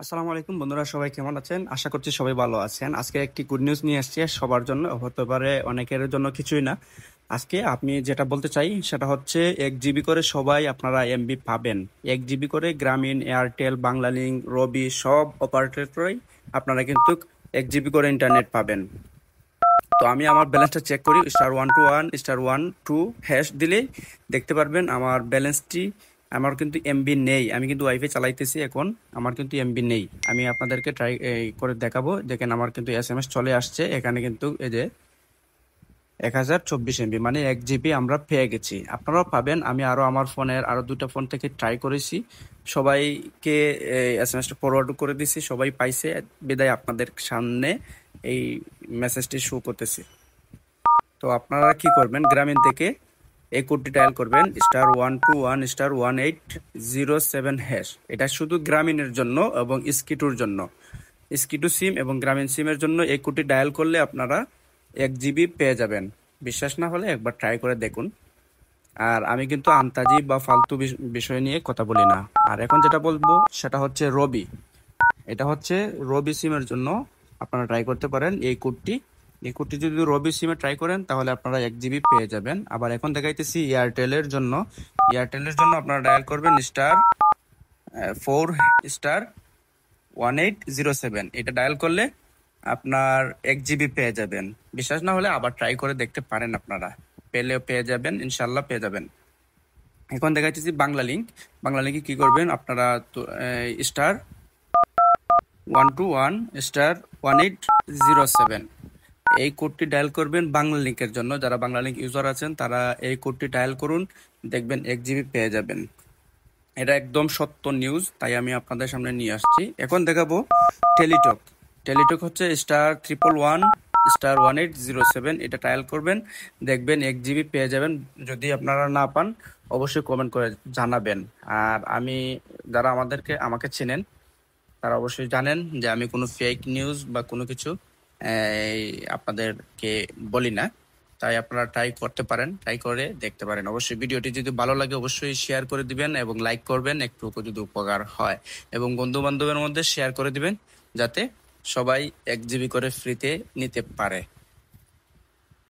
আসসালামু আলাইকুম বন্ধুরা, সবাই কেমন আছেন? আশা করছি সবাই ভালো আছেন। আজকে একটি গুড নিউজ নিয়ে আসছি সবার জন্য, হতে পারে অনেকের জন্য কিছুই না। আজকে আমি যেটা বলতে চাই সেটা হচ্ছে 1 জিবি করে সবাই আপনারা এমবি পাবেন। 1 জিবি করে গ্রামীণ, এয়ারটেল, বাংলালিংক, রবি সব অপারেটরই আপনারা কিন্তু 1 জিবি করে ইন্টারনেট পাবেন। তো আমি আমার ব্যালেন্সটা চেক করি, *121*1 2# দিলেই দেখতে পারবেন আমার ব্যালেন্সটি। আমার কিন্তু এমবি নেই, আমি কিন্তু ওয়াইফাই চালাইতেছি এখন, আমার কিন্তু এমবি নেই। আমি আপনাদেরকে ট্রাই করে দেখাবো। দেখেন আমার কিন্তু এসএমএস চলে আসছে এখানে, কিন্তু এই যে 1024 এমবি মানে 1 জিবি আমরা পেয়ে গেছি। আপনারাও পাবেন। আমি আরো আমার ফোনের আরো 2টা ফোন থেকে ট্রাই করেছি, সবাইকে এসএমএসটা ফরওয়ার্ড করে দিছি, সবাই পাইছে। বিদায় আপনাদের সামনে এই মেসেজটি শো করতেছি। তো আপনারা কি করবেন, গ্রামীণ থেকে এই কোডটি ডায়াল করবেন *121*1807#। এটা শুধু গ্রামীণের জন্য এবং স্কিটুর জন্য, স্কিটু সিম এবং গ্রামীণ সিমের জন্য এই কোডটি ডায়াল করলে আপনারা 1 জিবি পেয়ে যাবেন। বিশ্বাস না হলে একবার ট্রাই করে দেখুন। আর আমি কিন্তু আন্তাজি বা ফালতু বিষয় নিয়ে কথা বলি না। আর এখন যেটা বলবো সেটা হচ্ছে রবি। এটা হচ্ছে রবি সিমের জন্য আপনারা ট্রাই করতে পারেন এই কোডটি যদি রবি সিমে ট্রাই করেন তাহলে আপনারা 1 জিবি পেয়ে যাবেন। আবার এখন দেখাইতেছি এয়ারটেলের জন্য আপনারা ডায়াল করবেন *4*1807। এটা ডায়াল করলে আপনার 1 জিবি পেয়ে যাবেন। বিশ্বাস না হলে আবার ট্রাই করে দেখতে পারেন, আপনারা পেলেও পেয়ে যাবেন, ইনশাল্লাহ পেয়ে যাবেন। এখন দেখাইতেছি বাংলা লিঙ্কে কি করবেন আপনারা, তো *121*1807 এই কোডটি ডায়াল করবেন বাংলা লিংকের জন্য। যারা বাংলা লিংক ইউজার আছেন তারা এই কোডটি ডায়াল করুন, দেখবেন 1 জিবি পেয়ে যাবেন। এটা একদম সত্য নিউজ, তাই আমি আপনাদের সামনে নিয়ে আসছি। এখন দেখাবো টেলিটক। টেলিটক হচ্ছে *111*1807। এটা ডায়াল করবেন, দেখবেন 1 জিবি পেয়ে যাবেন। যদি আপনারা না পান অবশ্যই কমেন্ট করে জানাবেন। আর যারা আমাকে চেনেন তারা অবশ্যই জানেন যে আমি কোনো ফেক নিউজ বা কোনো কিছু এই, আপনাদেরকে বলি না। তাই আপনারা ট্রাই করতে পারেন, ট্রাই করে দেখতে পারেন। অবশ্যই ভিডিওটি যদি ভালো লাগে অবশ্যই শেয়ার করে দিবেন এবং লাইক করবেন, একটু যদি উপকার হয়, এবং বন্ধু বান্ধবের মধ্যে শেয়ার করে দিবেন যাতে সবাই 1 জিবি করে ফ্রিতে নিতে পারে।